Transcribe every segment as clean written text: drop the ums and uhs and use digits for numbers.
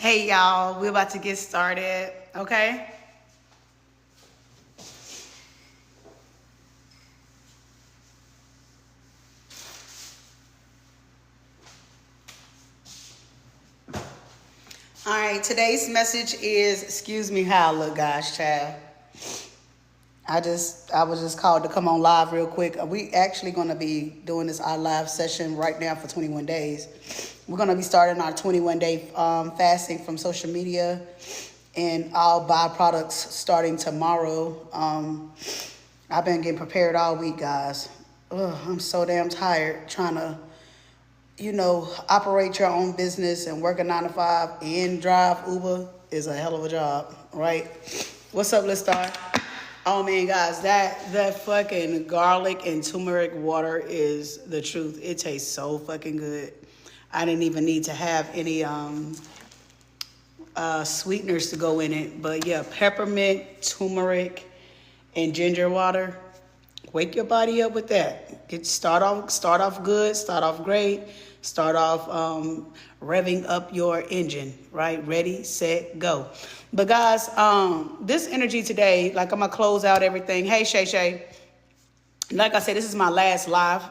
Hey y'all, we're about to get started, okay? All right, today's message is, excuse me how I look, guys, child. I was just called to come on live real quick. We actually gonna be doing this our live session right now for 21 days. We're gonna be starting our 21-day fasting from social media and all byproducts starting tomorrow. I've been getting prepared all week, guys. Ugh, I'm so damn tired trying to, operate your own business and work a 9 to 5 and drive Uber is a hell of a job, right? What's up, Let's Start? Oh man, guys, that fucking garlic and turmeric water is the truth. It tastes so fucking good. I didn't even need to have any sweeteners to go in it, but yeah, peppermint, turmeric, and ginger water. Wake your body up with that. Start off good, start off great, start off revving up your engine, right? Ready, set, go. But guys, this energy today, like I'm gonna close out everything. Hey, Shay Shay. Like I said, this is my last live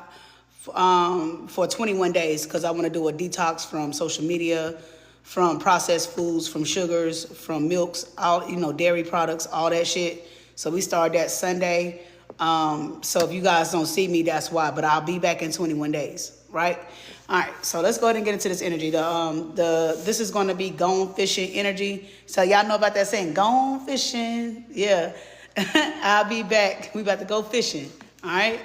for 21 days because I want to do a detox from social media, from processed foods, from sugars, from milks, all dairy products, all that shit. So we started that Sunday. So if you guys don't see me, that's why. But I'll be back in 21 days, right? All right. So let's go ahead and get into this energy. This is going to be gone fishing energy. So y'all know about that saying, gone fishing. Yeah. I'll be back. We about to go fishing. All right.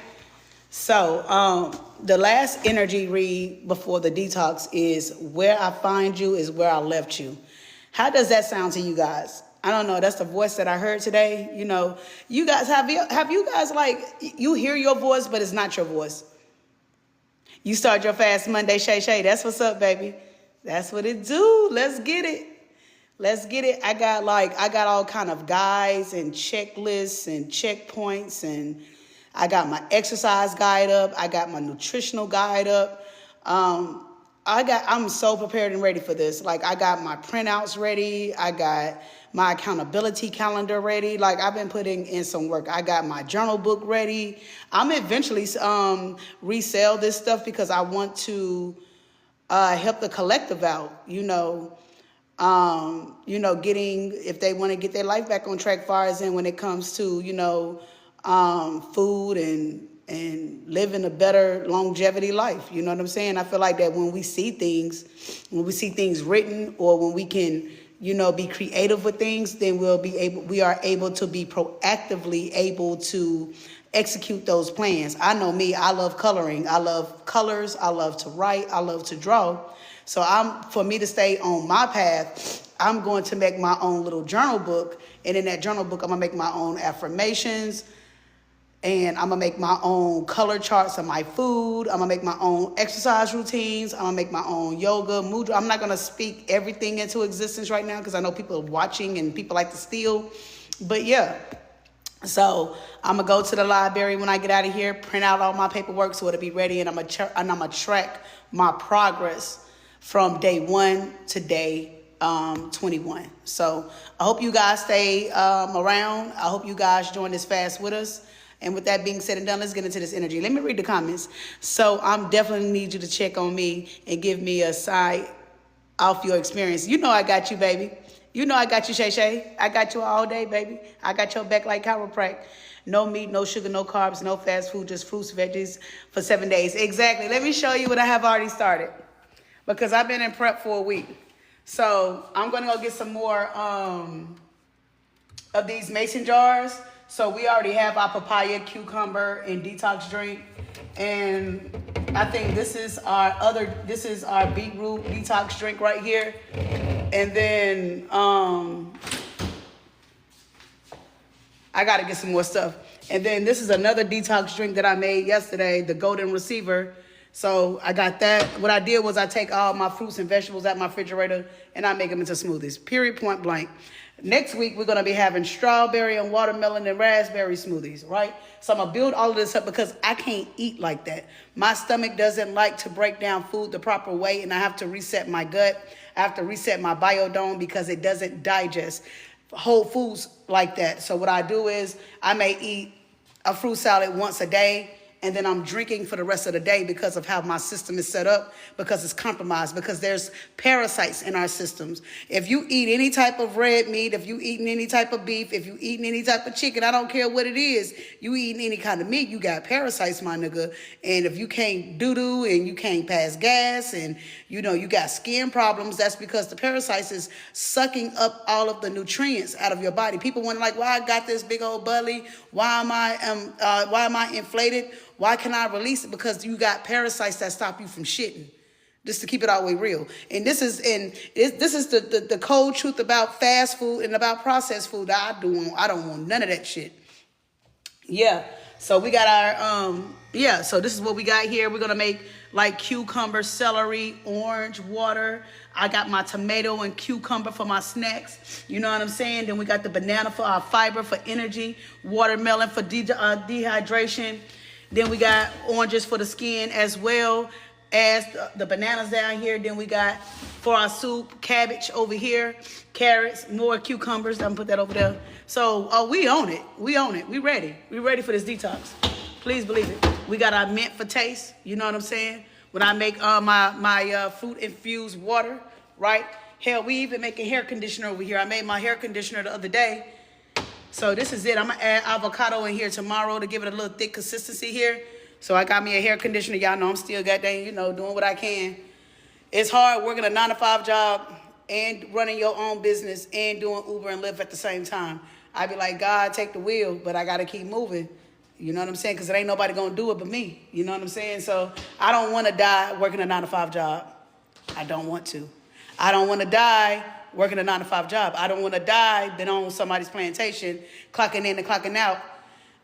So the last energy read before the detox is where I find you is where I left you. How does that sound to you guys? I don't know. That's the voice that I heard today. You guys have you guys like you hear your voice, but it's not your voice. You start your fast Monday, Shay Shay. That's what's up, baby. That's what it do. Let's get it. Let's get it. I got all kind of guides and checklists and checkpoints, and I got my exercise guide up. I got my nutritional guide up. I'm so prepared and ready for this. Like I got my printouts ready. I got my accountability calendar ready. Like I've been putting in some work. I got my journal book ready. I'm eventually resell this stuff because I want to help the collective out. Getting if they want to get their life back on track, far as in when it comes to food and living a better longevity life. You know what I'm saying? I feel like that when we see things written, or when we can, be creative with things, then we are able to be proactively able to execute those plans. I know me, I love coloring. I love colors. I love to write. I love to draw. So for me to stay on my path, I'm going to make my own little journal book. And in that journal book, I'm going to make my own affirmations. And I'm going to make my own color charts of my food. I'm going to make my own exercise routines. I'm going to make my own yoga, mudra. I'm not going to speak everything into existence right now because I know people are watching and people like to steal. But yeah. So I'm going to go to the library when I get out of here, print out all my paperwork so it'll be ready. And I'm going to track my progress from day 1 to day 21. So I hope you guys stay around. I hope you guys join this fast with us. And with that being said and done, let's get into this energy. Let me read the comments. So I'm definitely need you to check on me and give me a side off your experience. I got you, baby. I got you, Shay Shay. I got you all day, baby. I got your back like chiropractic. No meat, no sugar, no carbs, no fast food, just fruits, veggies for 7 days. Exactly. Let me show you what I have already started because I've been in prep for a week. So I'm going to go get some more of these mason jars. So we already have our papaya, cucumber, and detox drink. And I think this is our beetroot detox drink right here. And then I got to get some more stuff. And then this is another detox drink that I made yesterday, the Golden Receiver. So I got that. What I did was I take all my fruits and vegetables out my refrigerator and I make them into smoothies, period, point blank. Next week, we're going to be having strawberry and watermelon and raspberry smoothies, right? So I'm going to build all of this up because I can't eat like that. My stomach doesn't like to break down food the proper way, and I have to reset my gut. I have to reset my biodome because it doesn't digest whole foods like that. So what I do is I may eat a fruit salad once a day, and then I'm drinking for the rest of the day because of how my system is set up, because it's compromised, because there's parasites in our systems. If you eat any type of red meat, if you eating any type of beef, if you eating any type of chicken, I don't care what it is, you eating any kind of meat, you got parasites, my nigga. And if you can't doo-doo and you can't pass gas and you got skin problems, that's because the parasites is sucking up all of the nutrients out of your body. People wonder like, why I got this big old belly? Why am I inflated? Why can I release it? Because you got parasites that stop you from shitting. Just to keep it all the way real. And this is the cold truth about fast food and about processed food that I don't want none of that shit. Yeah. So we got our so this is what we got here. We're gonna make like cucumber, celery, orange, water. I got my tomato and cucumber for my snacks. You know what I'm saying? Then we got the banana for our fiber, for energy, watermelon for dehydration. Then we got oranges for the skin as well as the bananas down here. Then we got for our soup, cabbage over here, carrots, more cucumbers. I'm gonna put that over there. So we own it. We own it. We ready. We ready for this detox. Please believe it. We got our mint for taste. You know what I'm saying? When I make my fruit infused water, right? Hell, we even making hair conditioner over here. I made my hair conditioner the other day. So this is it. I'm going to add avocado in here tomorrow to give it a little thick consistency here. So I got me a hair conditioner. Y'all know I'm still goddamn, doing what I can. It's hard working a 9-to-5 job and running your own business and doing Uber and Lyft at the same time. I be like, God, take the wheel, but I got to keep moving. You know what I'm saying? Because it ain't nobody going to do it but me. You know what I'm saying? So I don't want to die working a 9-to-5 job. I don't want to. I don't want to die working a 9-to-5 job. I don't want to die been on somebody's plantation, clocking in and clocking out.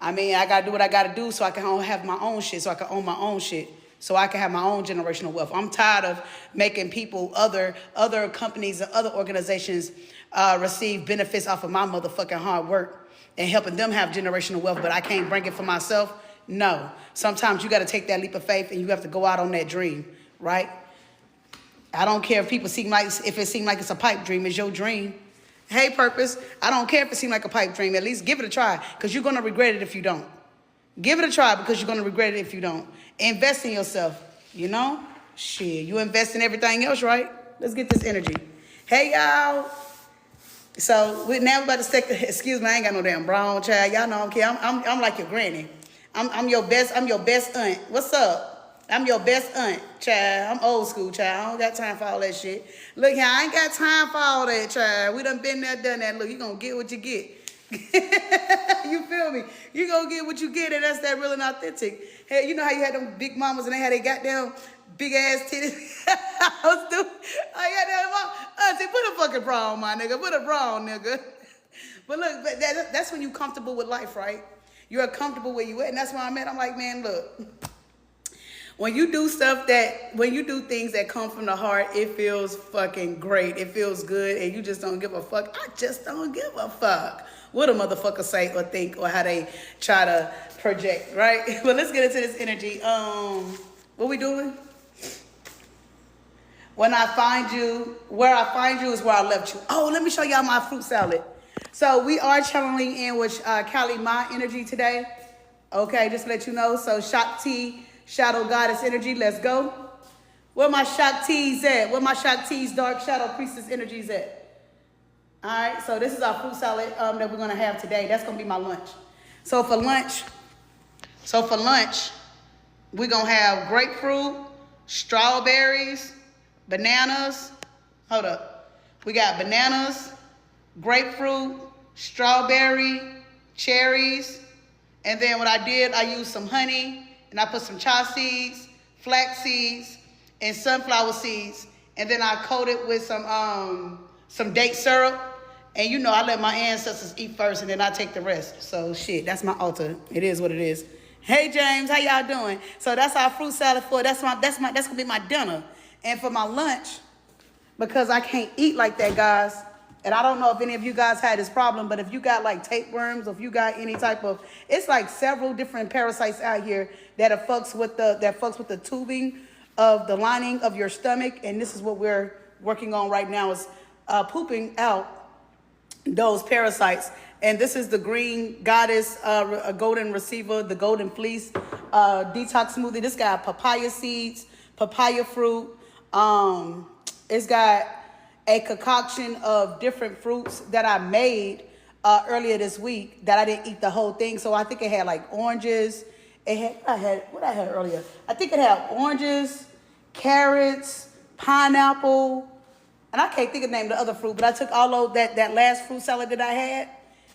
I mean, I got to do what I got to do so I can have my own shit, so I can own my own shit, so I can have my own generational wealth. I'm tired of making people, other companies and other organizations receive benefits off of my motherfucking hard work and helping them have generational wealth, but I can't bring it for myself. No. Sometimes you got to take that leap of faith and you have to go out on that dream, right? I don't care if if it seems like it's a pipe dream, it's your dream. Hey, Purpose, I don't care if it seems like a pipe dream. At least give it a try, because you're going to regret it if you don't. Give it a try, because you're going to regret it if you don't. Invest in yourself, Shit, you invest in everything else, right? Let's get this energy. Hey, y'all. So now we're about to stick. Excuse me, I ain't got no damn brown child. Y'all know I don't care. I'm like your granny. I'm your best aunt. What's up? I'm your best aunt, child. I'm old school, child. I don't got time for all that shit. Look here, I ain't got time for all that, child. We done been there, done that. Look, you gonna get what you get. You feel me? You gonna get what you get, and that's that real and authentic. Hey, you know how you had them big mamas and they had they goddamn big ass titties? I got that mom. Auntie, put a fucking bra on, my nigga. Put a bra on, nigga. But look, that's when you comfortable with life, right? You're comfortable where you at, and that's why I'm at. I'm like, man, look. When you do things that come from the heart, it feels fucking great. It feels good, and you just don't give a fuck. I just don't give a fuck what a motherfucker say or think or how they try to project, right? But let's get into this energy. What we doing? When I find you, where I find you is where I left you. Oh, let me show y'all my fruit salad. So we are channeling in with Kali Ma energy today. Okay, just to let you know. So Shakti, Shadow Goddess energy, let's go. Where my Shakti's at? Where my Shakti's Dark Shadow Priestess energies at? All right, so this is our fruit salad that we're gonna have today. That's gonna be my lunch. So for lunch, we're gonna have grapefruit, strawberries, bananas. Hold up. We got bananas, grapefruit, strawberry, cherries, and then what I did, I used some honey. And I put some chia seeds, flax seeds, and sunflower seeds. And then I coat it with some date syrup. And I let my ancestors eat first, and then I take the rest. So shit, that's my altar. It is what it is. Hey James, how y'all doing? So that's our fruit salad for that's gonna be my dinner. And for my lunch, because I can't eat like that, guys. And I don't know if any of you guys had this problem, but if you got like tapeworms, or if you got any type of, it's like several different parasites out here that fucks with the tubing of the lining of your stomach, and this is what we're working on right now is pooping out those parasites. And this is the Green Goddess a Golden Receiver, the Golden Fleece detox smoothie. This got papaya seeds, papaya fruit. It's got a concoction of different fruits that I made earlier this week that I didn't eat the whole thing. So I think it had like oranges. It had what I had earlier. I think it had oranges, carrots, pineapple, and I can't think of the name of the other fruit, but I took all of that last fruit salad that I had.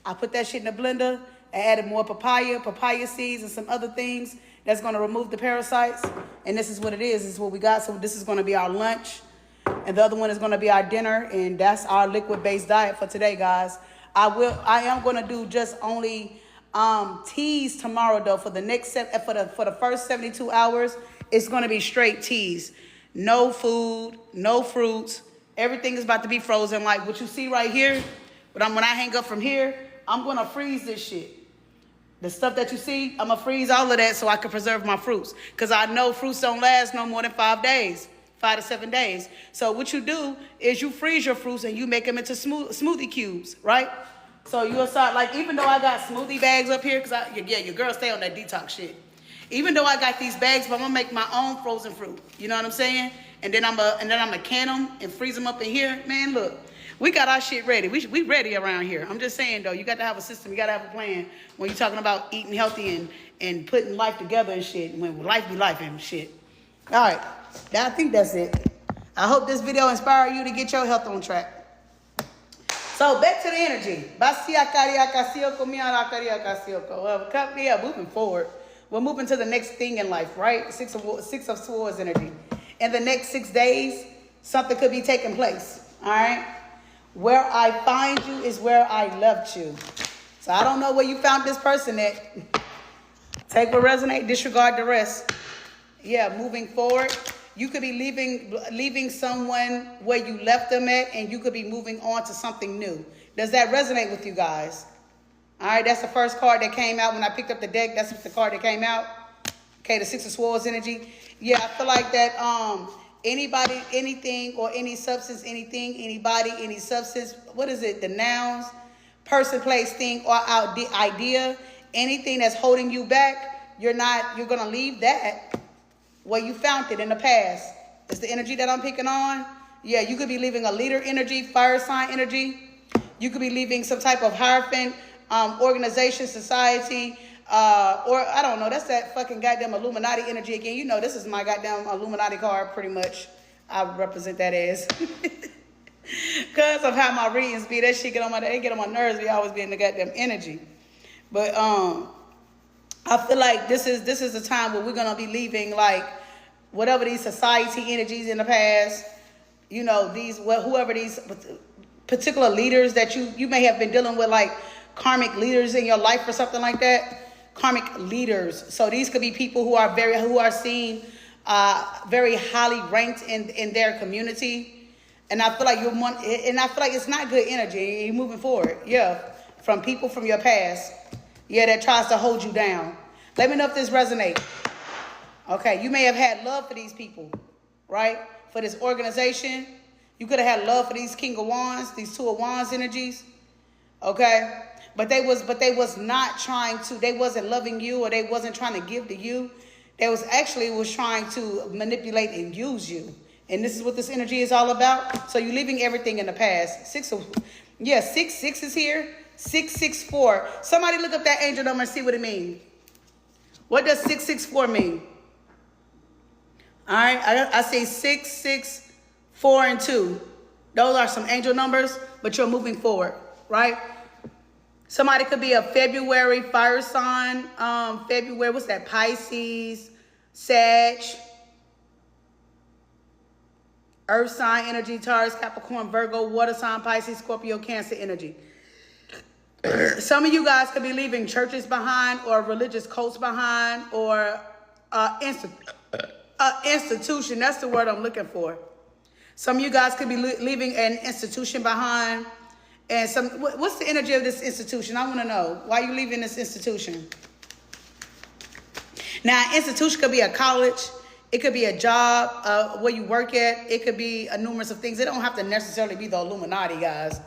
I put that shit in the blender. I added more papaya seeds, and some other things that's going to remove the parasites. And this is what it is. This is what we got. So this is going to be our lunch. And the other one is going to be our dinner. And that's our liquid-based diet for today, guys. I am going to do just only teas tomorrow, though. For the first 72 hours, it's going to be straight teas. No food, no fruits. Everything is about to be frozen. Like what you see right here. But when I hang up from here, I'm going to freeze this shit. The stuff that you see, I'm going to freeze all of that so I can preserve my fruits. Because I know fruits don't last no more than 5 days, 5 to 7 days. So what you do is you freeze your fruits and you make them into smoothie cubes, right? So you'll start, like, even though I got smoothie bags up here, because your girl stay on that detox shit. Even though I got these bags, but I'm going to make my own frozen fruit. You know what I'm saying? And then I'm gonna can them and freeze them up in here. Man, look. We got our shit ready. We ready around here. I'm just saying, though, you got to have a system. You got to have a plan when you're talking about eating healthy and putting life together and shit. When life be life and shit. All right. I think that's it. I hope this video inspired you to get your health on track. So, back to the energy. Yeah, moving forward. We're moving to the next thing in life, right? Six of Swords energy. In the next 6 days, something could be taking place. All right? Where I find you is where I left you. So I don't know where you found this person at. Take what resonates, disregard the rest. Yeah, moving forward. You could be leaving someone where you left them at, and you could be moving on to something new. Does that resonate with you guys? All right, that's the first card that came out when I picked up the deck. That's the card that came out. Okay, the Six of Swords energy. Yeah, I feel like that anybody, anything, or any substance, anything, anybody, any substance, what is it? The nouns, person, place, thing, or idea, anything that's holding you back, you're going to leave that where you found it in the past. It's the energy that I'm picking on. Yeah, you could be leaving a leader energy, fire sign energy. You could be leaving some type of hierophant, organization, society, or I don't know, that's that fucking goddamn Illuminati energy again. You know, this is my goddamn Illuminati card, pretty much. I represent that as. Because of how my readings be, that shit get on my nerves. We always be in the goddamn energy. But I feel like this is a time where we're gonna be leaving like whatever these society energies in the past. You know, whoever these particular leaders that you may have been dealing with, like karmic leaders in your life or something like that. Karmic leaders. So these could be people who are seen very highly ranked in their community. And I feel like it's not good energy. You're moving forward. Yeah. From people from your past. Yeah, that tries to hold you down. Let me know if this resonates. Okay, you may have had love for these people, right? For this organization. You could have had love for these King of Wands, these Two of Wands energies. Okay? But they was not trying to, they wasn't loving you, or they wasn't trying to give to you. They was trying to manipulate and use you. And this is what this energy is all about. So you're leaving everything in the past. 6 is here. 664. Somebody look up that angel number and see what it means. What does 664 mean? All right, I say 6, 6, 4, and 2. Those are some angel numbers, but you're moving forward, right? Somebody could be a February fire sign. February, what's that? Pisces, Sag, Earth sign energy, Taurus, Capricorn, Virgo, water sign, Pisces, Scorpio, Cancer energy. Some of you guys could be leaving churches behind, or religious cults behind, or institution. That's the word I'm looking for. Some of you guys could be leaving an institution behind. And what's the energy of this institution? I want to know. Why are you leaving this institution? Now, institution could be a college. It could be a job where you work at. It could be a numerous of things. It don't have to necessarily be the Illuminati, guys.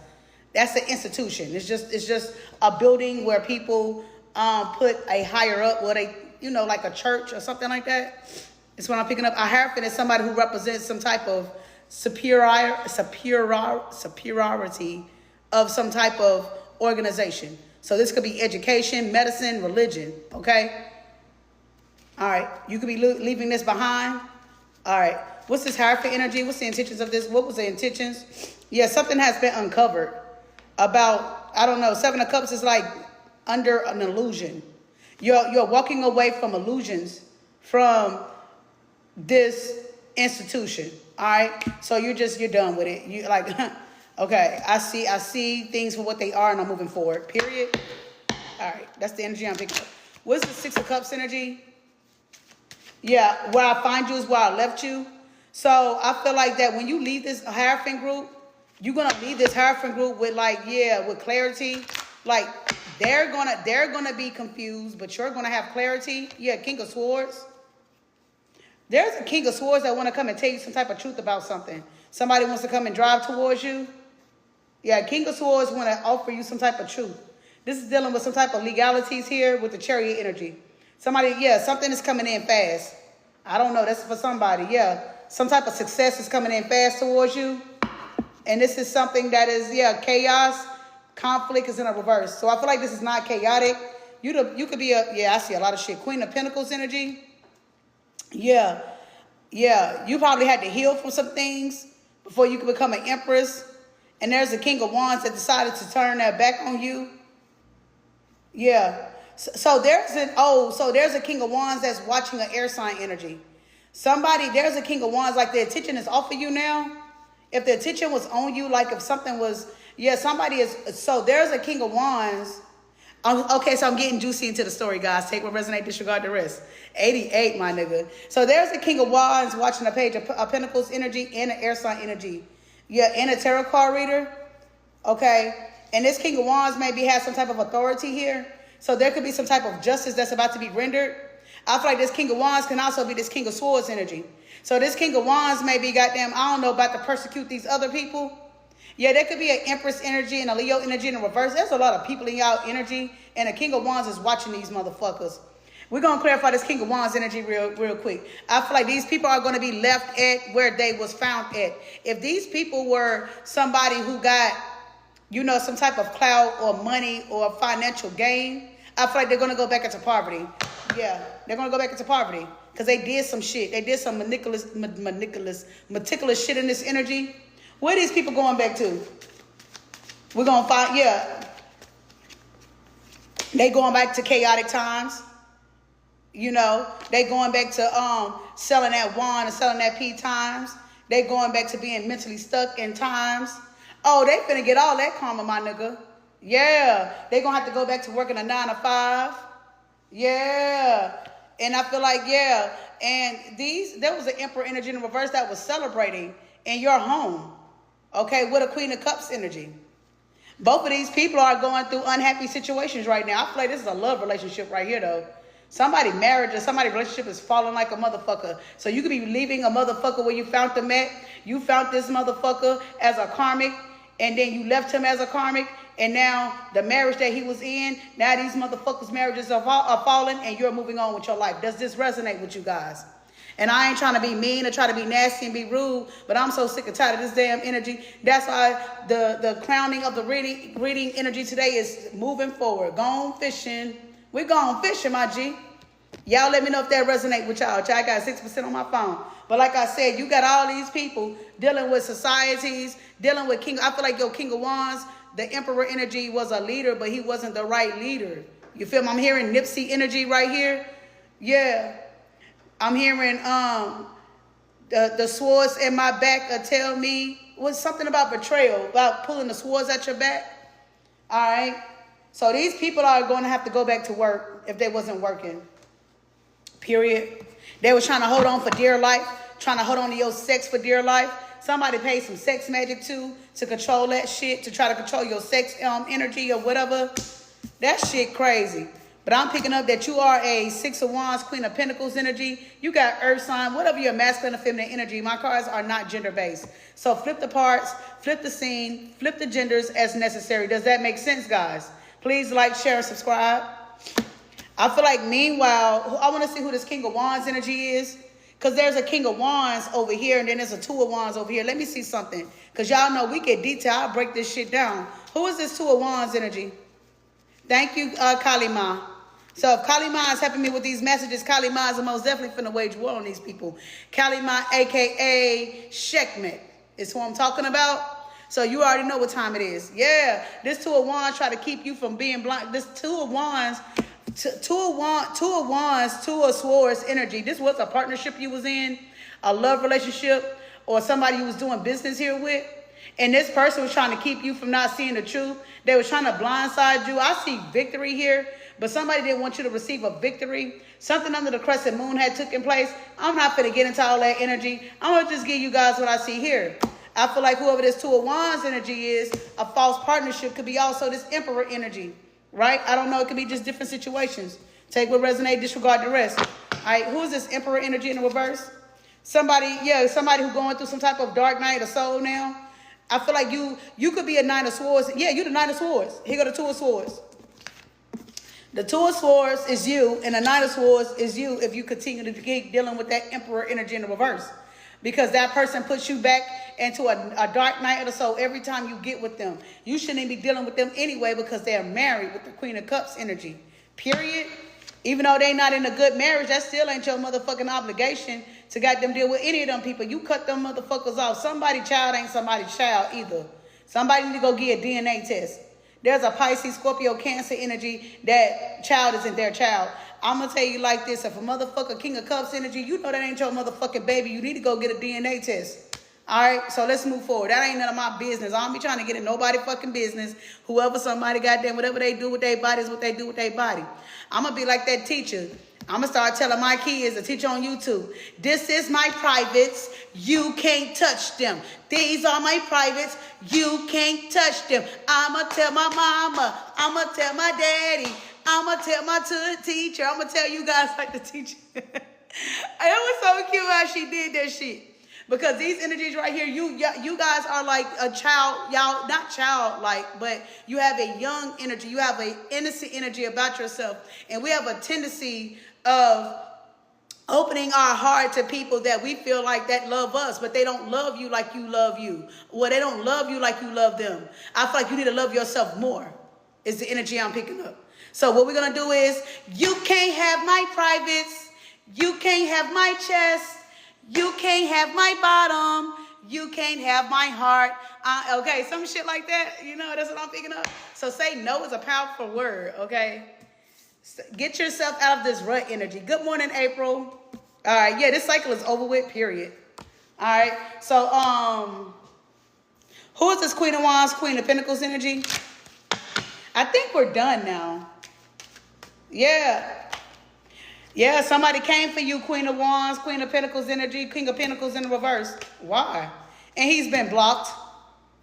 That's an institution. It's just a building where people put a higher up, what they, you know, like a church or something like that. It's what I'm picking up. A Hierophant is somebody who represents some type of superiority of some type of organization. So this could be education, medicine, religion, okay? All right, you could be leaving this behind. All right, what's this Hierophant energy? What's the intentions of this? What was the intentions? Yeah, something has been uncovered about, I don't know, Seven of Cups is like under an illusion. You're walking away from illusions from this institution, all right? So you're done with it. You like, okay, I see things for what they are and I'm moving forward, period. All right, that's the energy I'm picking up. What's the Six of Cups energy? Yeah, where I find you is where I left you. So I feel like that when you leave this Hierophant group, you're gonna leave this Hierophant group with like, yeah, with clarity. Like they're gonna be confused, but you're gonna have clarity. Yeah, King of Swords. There's a King of Swords that want to come and tell you some type of truth about something. Somebody wants to come and drive towards you. Yeah, King of Swords want to offer you some type of truth. This is dealing with some type of legalities here with the Chariot energy. Somebody, yeah, something is coming in fast. I don't know, that's for somebody, yeah. Some type of success is coming in fast towards you. And this is something that is, yeah, chaos. Conflict is in a reverse. So I feel like this is not chaotic. You could be yeah, I see a lot of shit. Queen of Pentacles energy. Yeah, you probably had to heal from some things before you could become an Empress. And there's a King of Wands that decided to turn their back on you. Yeah, so there's a King of Wands that's watching an air sign energy. There's a King of Wands, like the attention is off of you now. If the attention was on you, like if something was, yeah, so there's a King of Wands. Okay, so I'm getting juicy into the story, guys. Take what resonate, disregard the rest. 88, my nigga. So there's the King of Wands watching a page of Pentacles energy and an air sign energy. Yeah, and a tarot card reader. Okay, and this King of Wands maybe has some type of authority here. So there could be some type of justice that's about to be rendered. I feel like this King of Wands can also be this King of Swords energy. So this King of Wands may be goddamn, I don't know, about to persecute these other people. Yeah, there could be an Empress energy and a Leo energy in the reverse. There's a lot of people in y'all energy, and a King of Wands is watching these motherfuckers. We're going to clarify this King of Wands energy real quick. I feel like these people are going to be left at where they was found at. If these people were somebody who got, you know, some type of clout or money or financial gain, I feel like they're going to go back into poverty. Yeah, they're going to go back into poverty because they did some shit. They did some meticulous shit in this energy. Where are these people going back to? We're going to find, yeah. They going back to chaotic times. You know, they going back to selling that wine and selling that pea times. They going back to being mentally stuck in times. Oh, they finna get all that karma, my nigga. Yeah. They gonna have to go back to working a 9 to 5. Yeah. And I feel like, yeah. And there was an Emperor energy in reverse that was celebrating in your home. Okay, with a Queen of Cups energy. Both of these people are going through unhappy situations right now. I feel like this is a love relationship right here, though. Somebody marriage or somebody relationship is falling like a motherfucker. So you could be leaving a motherfucker where you found them at. You found this motherfucker as a karmic, and then you left him as a karmic. And now the marriage that he was in, now these motherfuckers' marriages are falling, and you're moving on with your life. Does this resonate with you guys? And I ain't trying to be mean or try to be nasty and be rude, but I'm so sick and tired of this damn energy. That's why the crowning of the reading energy today is moving forward. Gone fishing. We're gone fishing, my G. Y'all let me know if that resonate with y'all. I got 6% on my phone. But like I said, you got all these people dealing with societies, dealing with King. I feel like your King of Wands, the Emperor energy was a leader, but he wasn't the right leader. You feel me? I'm hearing Nipsey energy right here. Yeah. I'm hearing the swords in my back tell me was something about betrayal, about pulling the swords at your back. All right. So these people are going to have to go back to work if they wasn't working. Period. They were trying to hold on for dear life, trying to hold on to your sex for dear life. Somebody paid some sex magic too to control that shit, to try to control your sex energy or whatever. That shit crazy. But I'm picking up that you are a Six of Wands, Queen of Pentacles energy. You got Earth sign, whatever your masculine or feminine energy. My cards are not gender-based. So flip the parts, flip the scene, flip the genders as necessary. Does that make sense, guys? Please like, share, and subscribe. I feel like, meanwhile, I want to see who this King of Wands energy is. Because there's a King of Wands over here, and then there's a Two of Wands over here. Let me see something. Because y'all know we get detail. I'll break this shit down. Who is this Two of Wands energy? Thank you, Kalima. So if Kalima is helping me with these messages, Kalima is most definitely finna wage war on these people. Kalima, a.k.a. Sekhmet, is who I'm talking about. So you already know what time it is. Yeah, this Two of Wands try to keep you from being blind. This Two of Wands... Two of Wands, Two of Swords energy. This was a partnership you was in, a love relationship, or somebody you was doing business here with. And this person was trying to keep you from not seeing the truth. They were trying to blindside you. I see victory here, but somebody didn't want you to receive a victory. Something under the crescent moon had taken place. I'm not going to get into all that energy. I'm going to just give you guys what I see here. I feel like whoever this Two of Wands energy is, a false partnership, could be also this Emperor energy. Right? I don't know. It could be just different situations. Take what resonates, disregard the rest. All right. Who is this Emperor energy in the reverse? Somebody who's going through some type of dark night of soul now. I feel like you could be a Nine of Swords. Yeah, you the Nine of Swords. Here go the Two of Swords. The Two of Swords is you, and the Nine of Swords is you if you continue to keep dealing with that Emperor energy in the reverse. Because that person puts you back into a dark night of the soul every time you get with them. You shouldn't be dealing with them anyway because they're married with the Queen of Cups energy. Period. Even though they're not in a good marriage, that still ain't your motherfucking obligation to got them deal with any of them people. You cut them motherfuckers off. Somebody's child ain't somebody's child either. Somebody need to go get a DNA test. There's a Pisces, Scorpio, Cancer energy. That child isn't their child. I'm going to tell you like this. If a motherfucker King of Cups energy, you know that ain't your motherfucking baby. You need to go get a DNA test. All right? So let's move forward. That ain't none of my business. I don't be trying to get in nobody fucking business. Whoever somebody got them, whatever they do with their body is what they do with their body. I'm going to be like that teacher. I'm going to start telling my kids, a teacher on YouTube, this is my privates. You can't touch them. These are my privates. You can't touch them. I'm going to tell my mama. I'm going to tell my daddy. I'm going to tell my teacher. I'm going to tell you guys like the teacher. It was so cute how she did that shit. Because these energies right here, you guys are like a child. Y'all, not childlike, but you have a young energy. You have an innocent energy about yourself. And we have a tendency of opening our heart to people that we feel like that love us, but they don't love you like you love you. Or they don't love you like you love them. I feel like you need to love yourself more, is the energy I'm picking up. So what we're going to do is, you can't have my privates. You can't have my chest. You can't have my bottom. You can't have my heart. Okay, some shit like that. You know, that's what I'm picking up. So say no is a powerful word, okay? Get yourself out of this rut energy. Good morning, April. All right, yeah, this cycle is over with, period. All right, so who is this Queen of Wands, Queen of Pentacles energy? I think we're done now. Yeah, somebody came for you, Queen of Wands, Queen of Pentacles energy, King of Pentacles in the reverse. Why? And he's been blocked.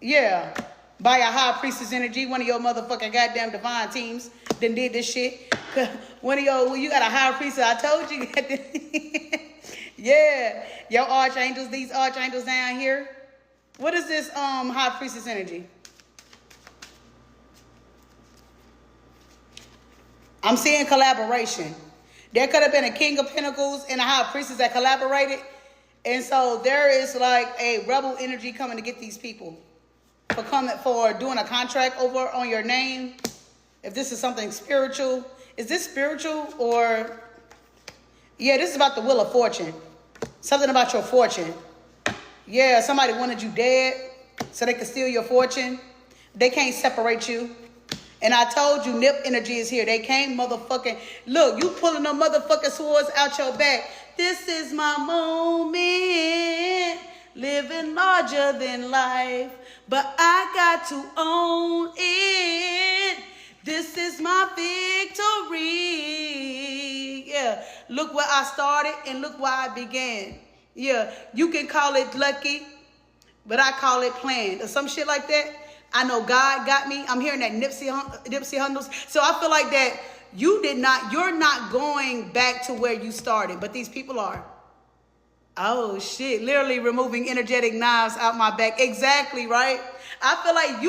Yeah, by a High Priestess energy. One of your motherfucking goddamn divine teams then did this shit. One of your, you got a High Priestess. I told you. Yeah, your archangels, these archangels down here. What is this High Priestess energy? I'm seeing collaboration. There could have been a King of Pentacles and a High Priestess that collaborated. And so there is like a rebel energy coming to get these people for doing a contract over on your name. If this is something spiritual. Is this spiritual or... Yeah, this is about the Wheel of Fortune. Something about your fortune. Yeah, somebody wanted you dead so they could steal your fortune. They can't separate you. And I told you, Nip energy is here. They came motherfucking... Look, you pulling them motherfucking swords out your back. This is my moment. Living larger than life. But I got to own it. This is my victory. Yeah. Look where I started and look where I began. Yeah. You can call it lucky, but I call it planned. Or some shit like that. I know God got me. I'm hearing that Nipsey Hussle. So I feel like that you're not going back to where you started, but these people are. Oh shit, literally removing energetic knives out my back. Exactly, right? I feel like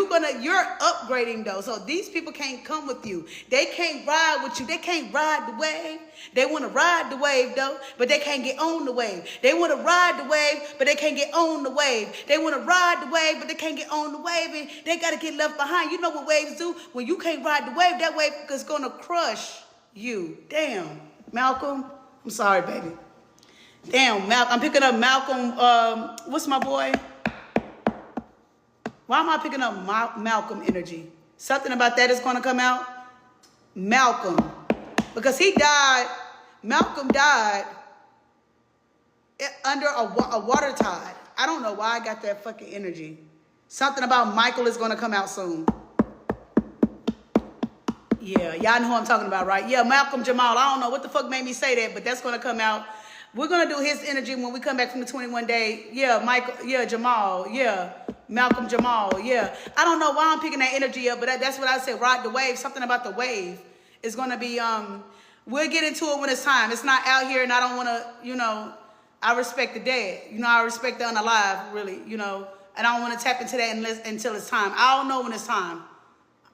you're upgrading though. So these people can't come with you. They can't ride with you. They can't ride the wave. They want to ride the wave though, but they can't get on the wave. They want to ride the wave, but they can't get on the wave. They want to ride the wave, but they can't get on the wave, and they got to get left behind. You know what waves do? When you can't ride the wave, that wave is going to crush you. Damn, Malcolm. I'm sorry, baby. Damn, I'm picking up Malcolm. What's my boy? Why am I picking up Malcolm energy? Something about that is going to come out. Malcolm. Because he died. Malcolm died under a water tide. I don't know why I got that fucking energy. Something about Michael is going to come out soon. Yeah, y'all know who I'm talking about, right? Yeah, Malcolm Jamal. I don't know what the fuck made me say that, but that's going to come out. We're going to do his energy when we come back from the 21-day. Yeah, Michael. Yeah, Jamal. Yeah, Malcolm Jamal. Yeah. I don't know why I'm picking that energy up, but that's what I said. Ride the wave. Something about the wave is going to be, we'll get into it when it's time. It's not out here, and I don't want to, I respect the dead. I respect the unalive, really, and I don't want to tap into that until it's time. I don't know when it's time.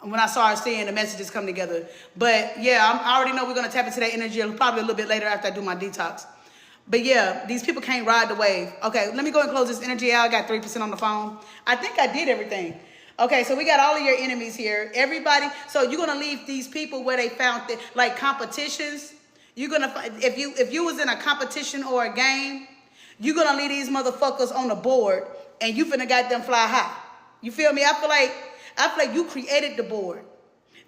When I start seeing the messages come together. But, yeah, I already know we're going to tap into that energy probably a little bit later after I do my detox. But yeah, these people can't ride the wave. Okay, let me go and close this energy out. I got 3% on the phone. I think I did everything. Okay, so we got all of your enemies here. Everybody. So you're gonna leave these people where they found like competitions. You're gonna if you was in a competition or a game, you're gonna leave these motherfuckers on the board, and you finna got them fly high. You feel me? I feel like you created the board.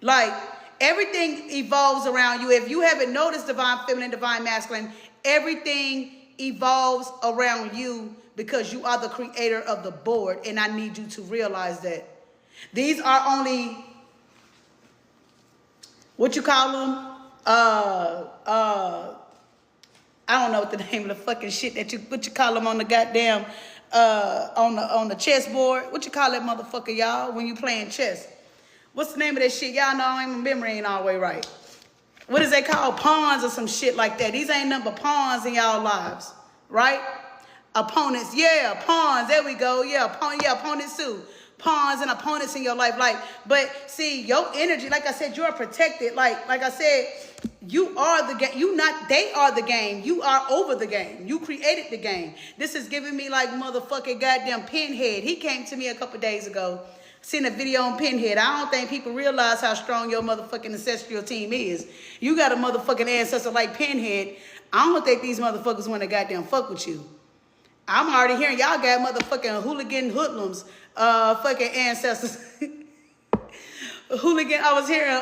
Like everything evolves around you. If you haven't noticed, divine feminine, divine masculine. Everything evolves around you because you are the creator of the board, and I need you to realize that. These are only, what you call them? I don't know what the name of the fucking shit what you call them on the goddamn, on the chessboard. What you call that motherfucker, y'all, when you playing chess? What's the name of that shit? Y'all know my memory ain't all the way right. What is they called? Pawns or some shit like that. These ain't nothing but pawns in y'all lives, right? Opponents, yeah, pawns. There we go. Yeah, opponents too. Pawns and opponents in your life, but see, your energy, like I said, you are protected. Like I said, you are the game. They are the game. You are over the game. You created the game. This is giving me like motherfucking goddamn Pinhead. He came to me a couple days ago. Seen a video on Pinhead. I don't think people realize how strong your motherfucking ancestral team is. You got a motherfucking ancestor like Pinhead. I don't think these motherfuckers want to goddamn fuck with you. I'm already hearing y'all got motherfucking hooligan hoodlums, fucking ancestors. Hooligan. I was hearing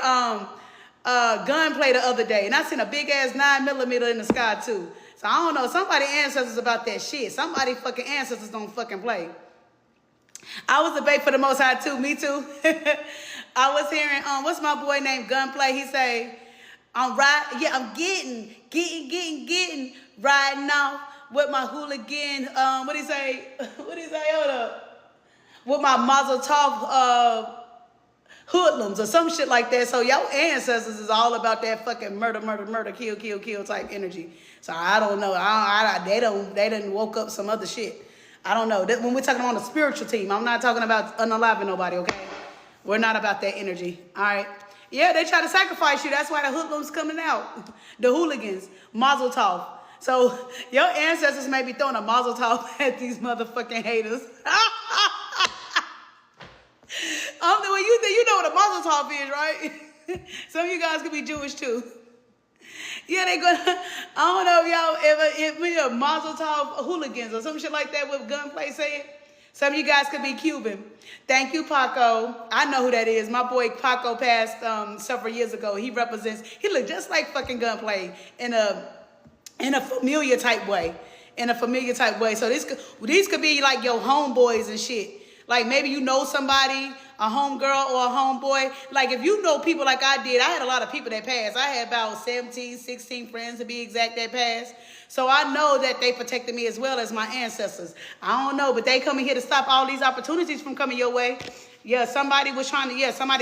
gunplay the other day, and I seen a big ass 9mm in the sky too. So I don't know. Somebody ancestors about that shit. Somebody fucking ancestors don't fucking play. I was a bait for the Most High too. Me too. I was hearing what's my boy named Gunplay? He say, I'm getting riding off with my hooligan. What he say? Hold up. With my Mazel Tov hoodlums or some shit like that. So your ancestors is all about that fucking murder, kill type energy. So I don't know. They done woke up some other shit. I don't know. When we're talking on a spiritual team, I'm not talking about unaliving nobody, okay? We're not about that energy, all right? Yeah, they try to sacrifice you. That's why the hoodlums coming out. The hooligans, Mazel Tov. So your ancestors may be throwing a Mazel Tov at these motherfucking haters. You know what a Mazel Tov is, right? Some of you guys could be Jewish too. Yeah, they gonna. I don't know if we are Mazel Tov hooligans or some shit like that with Gunplay saying. Some of you guys could be Cuban. Thank you, Paco. I know who that is. My boy Paco passed several years ago. He looked just like fucking Gunplay in a familiar type way. So these could be like your homeboys and shit. Like maybe you know somebody, a homegirl or a homeboy. Like if you know people like I did, I had a lot of people that passed. I had about 17, 16 friends to be exact that passed. So I know that they protected me as well as my ancestors. I don't know, but they coming here to stop all these opportunities from coming your way. Yeah, somebody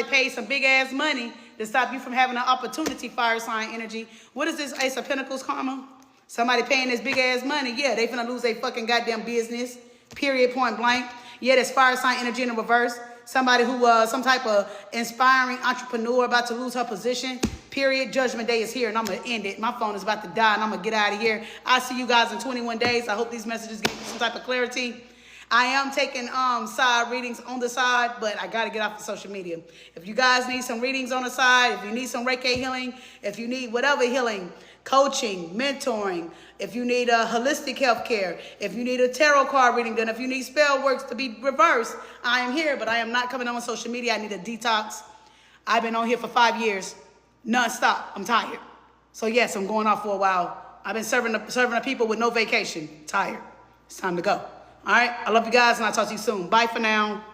paid some big ass money to stop you from having an opportunity, fire sign energy. What is this Ace of Pentacles karma? Somebody paying this big ass money. Yeah, they finna lose their fucking goddamn business. Period, point blank. Yeah, that's fire sign energy in the reverse. Somebody who some type of inspiring entrepreneur about to lose her position. Period. Judgment day is here and I'm going to end it. My phone is about to die and I'm going to get out of here. I'll see you guys in 21 days. I hope these messages give you some type of clarity. I am taking side readings on the side, but I got to get off of social media. If you guys need some readings on the side, if you need some Reiki healing, if you need whatever healing, coaching, mentoring, if you need a holistic health care, if you need a tarot card reading done, if you need spell works to be reversed, I am here, but I am not coming on social media. I need a detox. I've been on here for 5 years, nonstop. I'm tired. So yes, I'm going off for a while. I've been serving the people with no vacation. Tired. It's time to go. All right. I love you guys, and I'll talk to you soon. Bye for now.